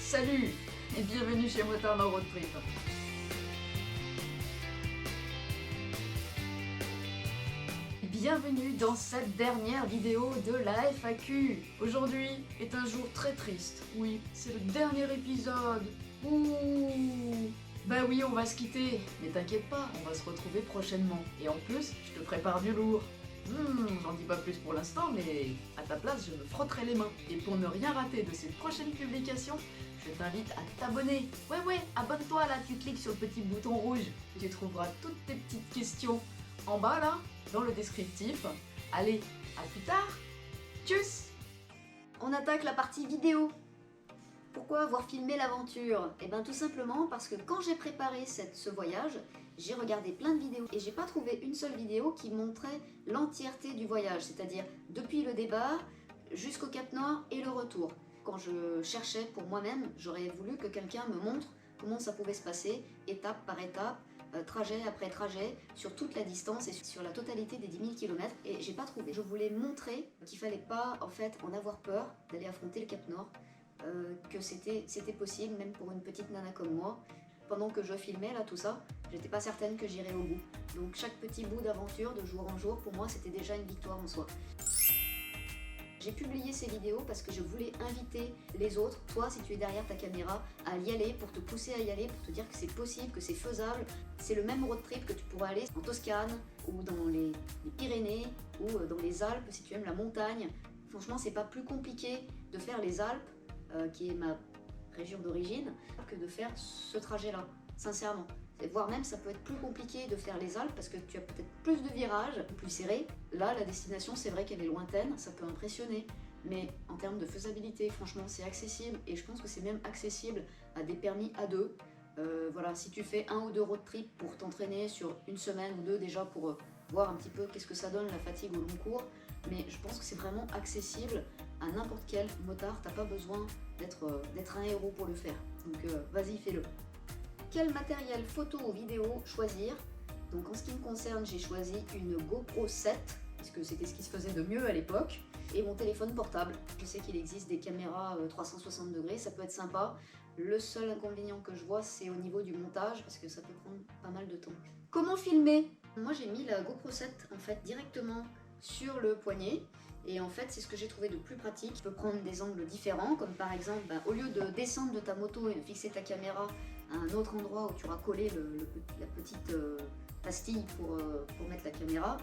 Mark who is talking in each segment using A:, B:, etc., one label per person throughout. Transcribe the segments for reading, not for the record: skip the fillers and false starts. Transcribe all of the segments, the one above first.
A: Salut et bienvenue chez Motard dans Road Trip. Bienvenue dans cette dernière vidéo de la FAQ. Aujourd'hui est un jour très triste. Oui, c'est le dernier épisode. Ouh. Bah oui, on va se quitter. Mais t'inquiète pas, on va se retrouver prochainement. Et en plus, je te prépare du lourd. J'en dis pas plus pour l'instant, mais à ta place, je me frotterai les mains. Et pour ne rien rater de ces prochaines publications, je t'invite à t'abonner. Ouais, abonne-toi là, tu cliques sur le petit bouton rouge. Tu trouveras toutes tes petites questions en bas là, dans le descriptif. Allez, à plus tard. Tchuss.
B: On attaque la partie vidéo. Pourquoi avoir filmé l'aventure? Eh bien tout simplement parce que quand j'ai préparé ce voyage, j'ai regardé plein de vidéos et j'ai pas trouvé une seule vidéo qui montrait l'entièreté du voyage, c'est-à-dire depuis le départ jusqu'au Cap Nord et le retour. Quand je cherchais pour moi-même, j'aurais voulu que quelqu'un me montre comment ça pouvait se passer, étape par étape, trajet après trajet, sur toute la distance et sur la totalité des 10 000 km, et j'ai pas trouvé. Je voulais montrer qu'il fallait pas en fait en avoir peur d'aller affronter le Cap Nord, que c'était possible, même pour une petite nana comme moi. Pendant que je filmais là tout ça, j'étais pas certaine que j'irais au bout. Donc chaque petit bout d'aventure de jour en jour, pour moi c'était déjà une victoire en soi. J'ai publié ces vidéos parce que je voulais inviter les autres, toi si tu es derrière ta caméra, à y aller, pour te pousser à y aller, pour te dire que c'est possible, que c'est faisable. C'est le même road trip que tu pourrais aller en Toscane, ou dans les Pyrénées, ou dans les Alpes si tu aimes la montagne. Franchement c'est pas plus compliqué de faire les Alpes, qui est ma région d'origine, que de faire ce trajet-là, sincèrement. Voire même ça peut être plus compliqué de faire les Alpes parce que tu as peut-être plus de virages, plus serrés. Là, la destination, c'est vrai qu'elle est lointaine, ça peut impressionner. Mais en termes de faisabilité, franchement, c'est accessible. Et je pense que c'est même accessible à des permis A2. Voilà, si tu fais un ou deux road trips pour t'entraîner sur une semaine ou deux déjà pour voir un petit peu qu'est-ce que ça donne la fatigue au long cours. Mais je pense que c'est vraiment accessible à n'importe quel motard. T'as pas besoin d'être un héros pour le faire. Donc vas-y, fais-le. Quel matériel photo ou vidéo choisir? Donc en ce qui me concerne, j'ai choisi une GoPro 7, puisque c'était ce qui se faisait de mieux à l'époque, et mon téléphone portable. Je sais qu'il existe des caméras 360 degrés, ça peut être sympa. Le seul inconvénient que je vois, c'est au niveau du montage, parce que ça peut prendre pas mal de temps. Comment filmer? Moi j'ai mis la GoPro 7 en fait directement sur le poignet, et en fait c'est ce que j'ai trouvé de plus pratique. Tu peux prendre des angles différents, comme par exemple au lieu de descendre de ta moto et de fixer ta caméra à un autre endroit où tu auras collé la petite pastille pour mettre la caméra,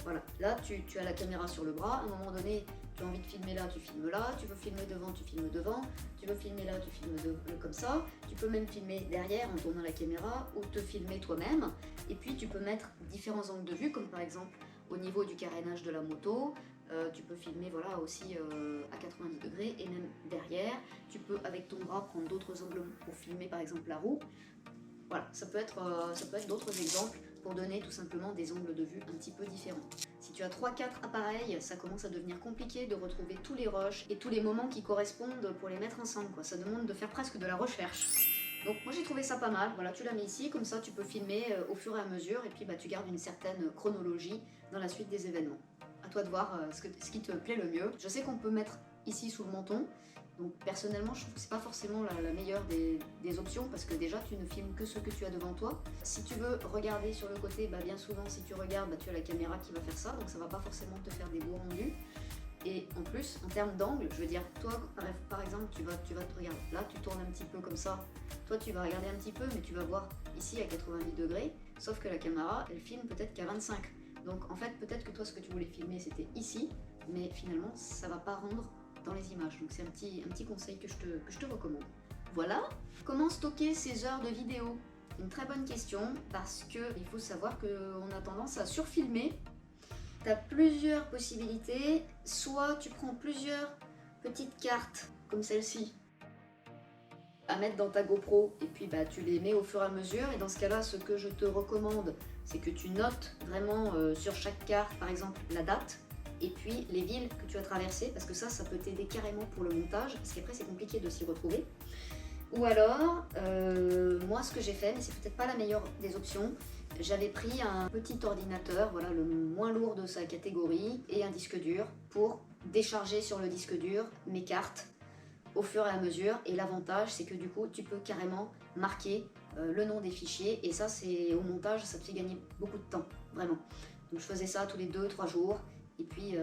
B: voilà, là tu as la caméra sur le bras. À un moment donné tu as envie de filmer là, tu filmes là, tu veux filmer devant, tu filmes devant, tu veux filmer là, tu filmes comme ça. Tu peux même filmer derrière en tournant la caméra ou te filmer toi-même, et puis tu peux mettre différents angles de vue, comme par exemple au niveau du carénage de la moto. Tu peux filmer voilà, aussi à 90 degrés et même derrière. Tu peux avec ton bras prendre d'autres angles pour filmer par exemple la roue. Voilà, ça peut être d'autres exemples pour donner tout simplement des angles de vue un petit peu différents. Si tu as 3-4 appareils, ça commence à devenir compliqué de retrouver tous les rushs et tous les moments qui correspondent pour les mettre ensemble, quoi. Ça demande de faire presque de la recherche. Donc moi j'ai trouvé ça pas mal, voilà, tu la mets ici, comme ça tu peux filmer au fur et à mesure, et puis tu gardes une certaine chronologie dans la suite des événements. À toi de voir ce qui te plaît le mieux. Je sais qu'on peut mettre ici sous le menton, donc personnellement je trouve que c'est pas forcément la meilleure des options, parce que déjà tu ne filmes que ce que tu as devant toi. Si tu veux regarder sur le côté, bien souvent si tu regardes, tu as la caméra qui va faire ça, donc ça va pas forcément te faire des beaux rendus. Et en plus, en termes d'angle, je veux dire, toi par exemple, tu vas te regarder, là tu tournes un petit peu comme ça, toi tu vas regarder un petit peu, mais tu vas voir ici à 90 degrés, sauf que la caméra, elle filme peut-être qu'à 25. Donc en fait, peut-être que toi ce que tu voulais filmer c'était ici, mais finalement ça va pas rendre dans les images. Donc c'est un petit conseil que je te recommande. Voilà. Comment stocker ces heures de vidéo? Une très bonne question, parce qu'il faut savoir qu'on a tendance à surfilmer. Tu as plusieurs possibilités, soit tu prends plusieurs petites cartes comme celle-ci à mettre dans ta GoPro, et puis tu les mets au fur et à mesure, et dans ce cas-là, ce que je te recommande, c'est que tu notes vraiment sur chaque carte, par exemple, la date, et puis les villes que tu as traversées, parce que ça peut t'aider carrément pour le montage, parce qu'après c'est compliqué de s'y retrouver. Ou alors, moi ce que j'ai fait, mais c'est peut-être pas la meilleure des options, j'avais pris un petit ordinateur, voilà, le moins lourd de sa catégorie, et un disque dur pour décharger sur le disque dur mes cartes au fur et à mesure. Et l'avantage, c'est que du coup, tu peux carrément marquer le nom des fichiers. Et ça, c'est au montage, ça te fait gagner beaucoup de temps, vraiment. Donc je faisais ça tous les 2-3 jours. Et puis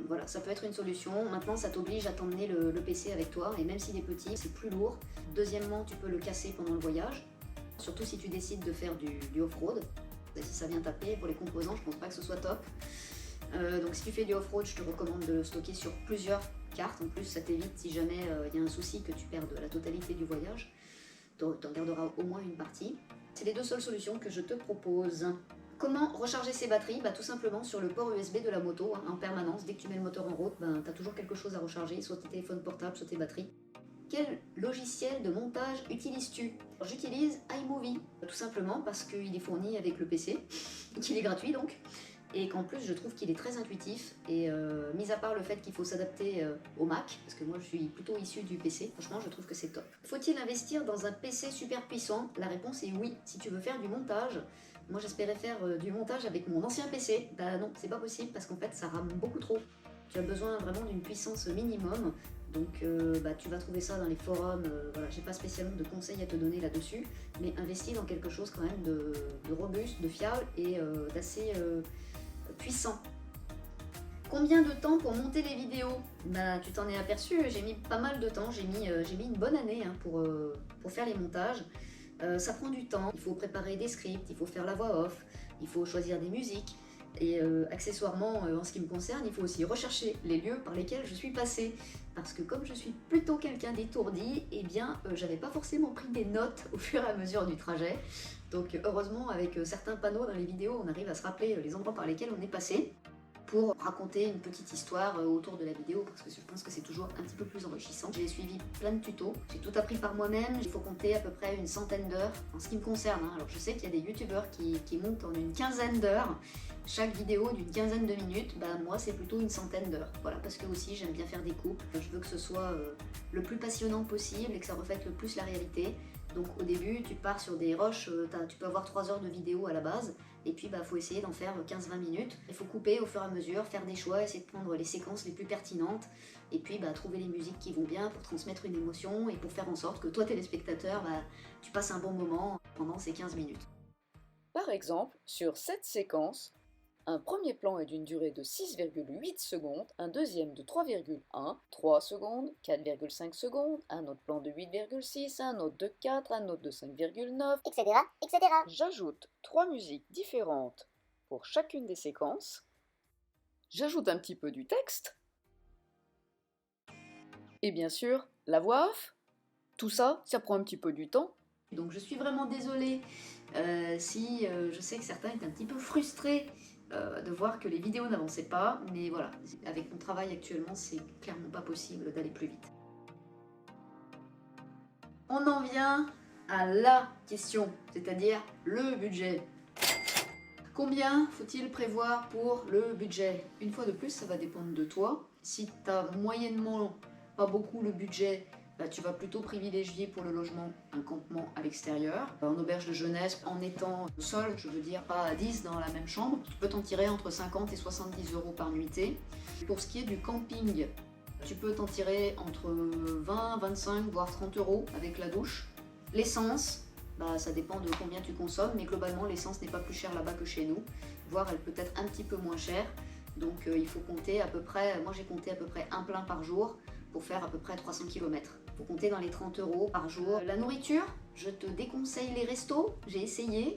B: voilà, ça peut être une solution. Maintenant, ça t'oblige à t'emmener le PC avec toi. Et même s'il est petit, c'est plus lourd. Deuxièmement, tu peux le casser pendant le voyage. Surtout si tu décides de faire du off-road. Et si ça vient taper, pour les composants, je pense pas que ce soit top. Donc si tu fais du off-road, je te recommande de le stocker sur plusieurs cartes. En plus, ça t'évite si jamais il y a un souci que tu perdes la totalité du voyage. Tu en garderas au moins une partie. C'est les deux seules solutions que je te propose. Comment recharger ses batteries? Tout simplement sur le port USB de la moto, en permanence. Dès que tu mets le moteur en route, tu as toujours quelque chose à recharger, soit tes téléphones portables, soit tes batteries. Quel logiciel de montage utilises-tu? J'utilise iMovie, tout simplement parce qu'il est fourni avec le PC, qu'il est gratuit donc, et qu'en plus je trouve qu'il est très intuitif, et mis à part le fait qu'il faut s'adapter au Mac, parce que moi je suis plutôt issue du PC, franchement je trouve que c'est top. Faut-il investir dans un PC super puissant? La réponse est oui, si tu veux faire du montage. Moi j'espérais faire du montage avec mon ancien PC, non, c'est pas possible parce qu'en fait ça rame beaucoup trop. Tu as besoin vraiment d'une puissance minimum, donc tu vas trouver ça dans les forums, voilà, j'ai pas spécialement de conseils à te donner là-dessus, mais investis dans quelque chose quand même de robuste, de fiable et d'assez puissant. Combien de temps pour monter les vidéos? Tu t'en es aperçu, j'ai mis pas mal de temps, j'ai mis une bonne année pour faire les montages. Ça prend du temps, il faut préparer des scripts, il faut faire la voix off, il faut choisir des musiques. Et accessoirement, en ce qui me concerne, il faut aussi rechercher les lieux par lesquels je suis passée. Parce que comme je suis plutôt quelqu'un d'étourdi, j'avais pas forcément pris des notes au fur et à mesure du trajet. Donc heureusement, avec certains panneaux dans les vidéos, on arrive à se rappeler les endroits par lesquels on est passé, pour raconter une petite histoire autour de la vidéo, parce que je pense que c'est toujours un petit peu plus enrichissant. J'ai suivi plein de tutos, j'ai tout appris par moi-même, il faut compter à peu près une centaine d'heures en ce qui me concerne. Alors je sais qu'il y a des youtubeurs qui montent en une quinzaine d'heures, chaque vidéo d'une quinzaine de minutes, moi c'est plutôt une centaine d'heures. Voilà, parce que aussi j'aime bien faire des coupes, je veux que ce soit le plus passionnant possible et que ça reflète le plus la réalité. Donc au début, tu pars sur des rushs, tu peux avoir 3 heures de vidéo à la base, et puis faut essayer d'en faire 15-20 minutes. Il faut couper au fur et à mesure, faire des choix, essayer de prendre les séquences les plus pertinentes, et puis trouver les musiques qui vont bien pour transmettre une émotion, et pour faire en sorte que toi, téléspectateur, tu passes un bon moment pendant ces 15 minutes.
C: Par exemple, sur cette séquence, un premier plan est d'une durée de 6,8 secondes, un deuxième de 3,1, 3 secondes, 4,5 secondes, un autre plan de 8,6, un autre de 4, un autre de 5,9,
D: etc., etc.
C: J'ajoute 3 musiques différentes pour chacune des séquences. J'ajoute un petit peu du texte. Et bien sûr, la voix off. Tout ça, ça prend un petit peu du temps.
B: Donc je suis vraiment désolée si je sais que certains étaient un petit peu frustrés de voir que les vidéos n'avançaient pas, mais voilà, avec mon travail actuellement, c'est clairement pas possible d'aller plus vite. On en vient à la question, c'est-à-dire le budget. Combien faut-il prévoir pour le budget? Une fois de plus, ça va dépendre de toi. Si tu as moyennement pas beaucoup le budget, tu vas plutôt privilégier pour le logement un campement à l'extérieur, en auberge de jeunesse, en étant seul, je veux dire pas à 10 dans la même chambre. Tu peux t'en tirer entre 50 et 70 € par nuitée. Pour ce qui est du camping, tu peux t'en tirer entre 20, 25, voire 30 € avec la douche. L'essence, ça dépend de combien tu consommes, mais globalement l'essence n'est pas plus chère là-bas que chez nous, voire elle peut être un petit peu moins chère. Donc il faut compter à peu près, moi j'ai compté à peu près un plein par jour pour faire à peu près 300 km. Il faut compter dans les 30 € par jour. La nourriture, je te déconseille les restos, j'ai essayé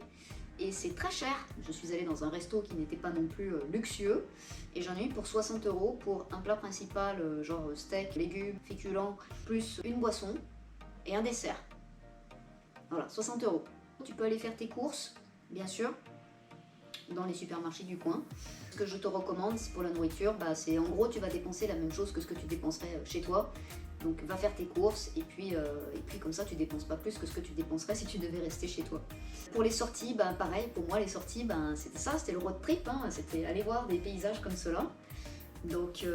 B: et c'est très cher. Je suis allée dans un resto qui n'était pas non plus luxueux et j'en ai eu pour 60 € pour un plat principal, genre steak, légumes, féculents, plus une boisson et un dessert. Voilà, 60 €. Tu peux aller faire tes courses, bien sûr, dans les supermarchés du coin. Ce que je te recommande pour la nourriture, c'est en gros tu vas dépenser la même chose que ce que tu dépenserais chez toi. Donc va faire tes courses et puis comme ça tu dépenses pas plus que ce que tu dépenserais si tu devais rester chez toi. Pour les sorties, pareil, pour moi les sorties, c'était ça, c'était le road trip, c'était aller voir des paysages comme cela. Donc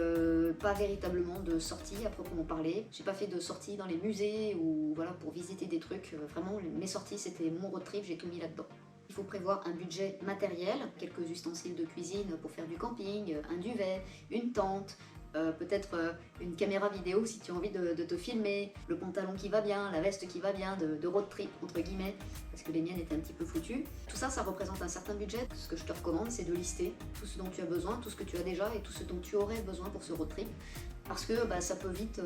B: pas véritablement de sortie à proprement parler. J'ai pas fait de sortie dans les musées ou voilà pour visiter des trucs. Vraiment mes sorties c'était mon road trip, j'ai tout mis là-dedans. Il faut prévoir un budget matériel, quelques ustensiles de cuisine pour faire du camping, un duvet, une tente, peut-être une caméra vidéo si tu as envie de te filmer, le pantalon qui va bien, la veste qui va bien, de road trip entre guillemets, parce que les miennes étaient un petit peu foutues. Tout ça, ça représente un certain budget. Ce que je te recommande, c'est de lister tout ce dont tu as besoin, tout ce que tu as déjà et tout ce dont tu aurais besoin pour ce road trip. Parce que ça peut vite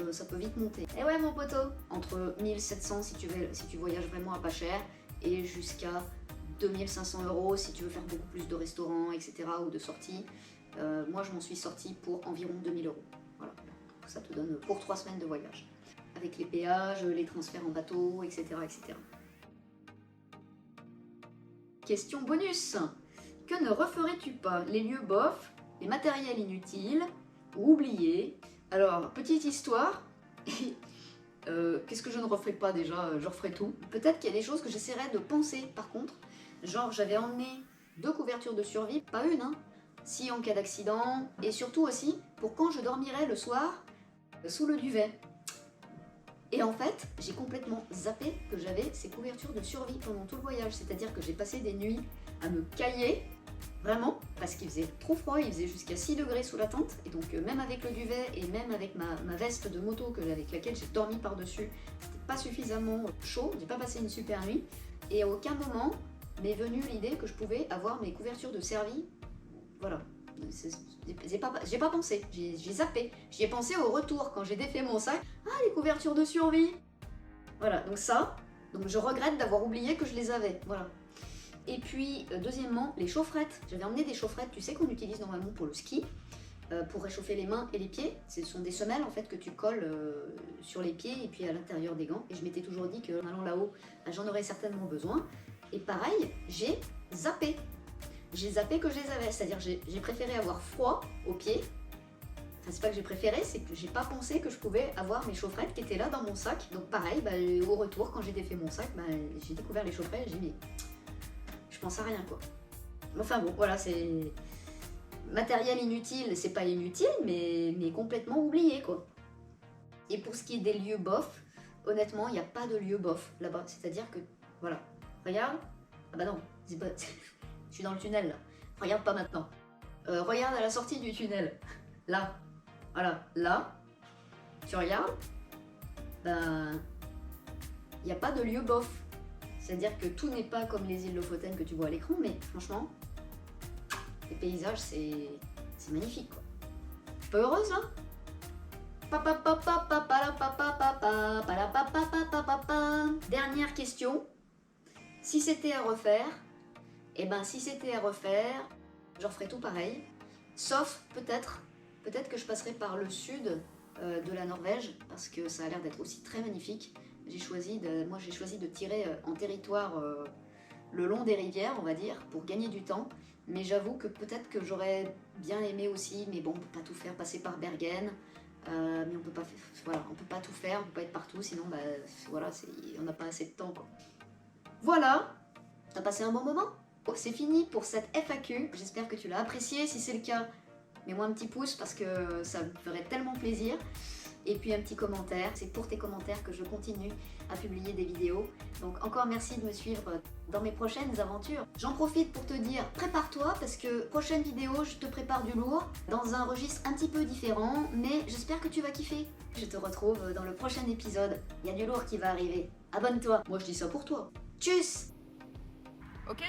B: monter. Et ouais mon poteau, entre 1700 si tu voyages vraiment à pas cher, et jusqu'à 2500 € si tu veux faire beaucoup plus de restaurants, etc. ou de sorties. Moi je m'en suis sortie pour environ 2000 €. Voilà, ça te donne pour 3 semaines de voyage. Avec les péages, les transferts en bateau, etc. etc. Question bonus. Que ne referais-tu pas? Les lieux bof, les matériels inutiles, ou oubliés? Alors, petite histoire. Qu'est-ce que je ne referais pas déjà? Je referais tout. Peut-être qu'il y a des choses que j'essaierais de penser par contre. Genre, j'avais emmené 2 couvertures de survie, pas une, hein, si en cas d'accident, et surtout aussi pour quand je dormirais le soir sous le duvet. Et en fait, j'ai complètement zappé que j'avais ces couvertures de survie pendant tout le voyage. C'est-à-dire que j'ai passé des nuits à me cailler, vraiment, parce qu'il faisait trop froid, il faisait jusqu'à 6 degrés sous la tente. Et donc même avec le duvet et même avec ma veste de moto avec laquelle j'ai dormi par-dessus, c'était pas suffisamment chaud, j'ai pas passé une super nuit. Et à aucun moment m'est venue l'idée que je pouvais avoir mes couvertures de survie. Voilà. J'ai pas pensé, j'ai zappé. J'y ai pensé au retour quand j'ai défait mon sac. Ah, les couvertures de survie! Voilà, donc ça, je regrette d'avoir oublié que je les avais. Voilà. Et puis, deuxièmement, les chaufferettes. J'avais emmené des chaufferettes, tu sais, qu'on utilise normalement pour le ski, pour réchauffer les mains et les pieds. Ce sont des semelles en fait que tu colles sur les pieds et puis à l'intérieur des gants. Et je m'étais toujours dit qu'en allant là-haut, j'en aurais certainement besoin. Et pareil, j'ai zappé. J'ai zappé que je les avais, c'est-à-dire j'ai préféré avoir froid aux pieds. Enfin, c'est pas que j'ai préféré, c'est que j'ai pas pensé que je pouvais avoir mes chaufferettes qui étaient là dans mon sac. Donc pareil, au retour, quand j'ai défait mon sac, j'ai découvert les chaufferettes et j'ai dit, mais je pense à rien quoi. Enfin bon, voilà, c'est matériel inutile, c'est pas inutile, mais complètement oublié quoi. Et pour ce qui est des lieux bof, honnêtement, il n'y a pas de lieu bof là-bas. C'est-à-dire que, voilà, regarde, ah bah non, c'est pas... Je suis dans le tunnel là. Regarde pas maintenant. Regarde à la sortie du tunnel. Là. Voilà. Là. Tu regardes. Ben. Il n'y a pas de lieu bof. C'est-à-dire que tout n'est pas comme les îles Lofoten que tu vois à l'écran, mais franchement, les paysages, c'est magnifique quoi. Pas heureuse là? Dernière question. Si c'était à refaire, si c'était à refaire, je referais tout pareil, sauf peut-être que je passerais par le sud de la Norvège, parce que ça a l'air d'être aussi très magnifique. J'ai choisi de tirer en territoire le long des rivières, on va dire, pour gagner du temps. Mais j'avoue que peut-être que j'aurais bien aimé aussi, mais bon, on peut pas tout faire, passer par Bergen, mais on peut pas, voilà, on peut pas tout faire, on peut pas être partout, sinon, voilà, on n'a pas assez de temps, quoi. Voilà, t'as passé un bon moment? C'est fini pour cette FAQ, j'espère que tu l'as apprécié. Si c'est le cas, mets-moi un petit pouce parce que ça me ferait tellement plaisir. Et puis un petit commentaire, c'est pour tes commentaires que je continue à publier des vidéos. Donc encore merci de me suivre dans mes prochaines aventures. J'en profite pour te dire, prépare-toi parce que prochaine vidéo, je te prépare du lourd dans un registre un petit peu différent, mais j'espère que tu vas kiffer. Je te retrouve dans le prochain épisode, il y a du lourd qui va arriver. Abonne-toi, moi je dis ça pour toi. Tchuss!
A: Ok?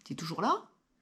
A: T'es toujours là?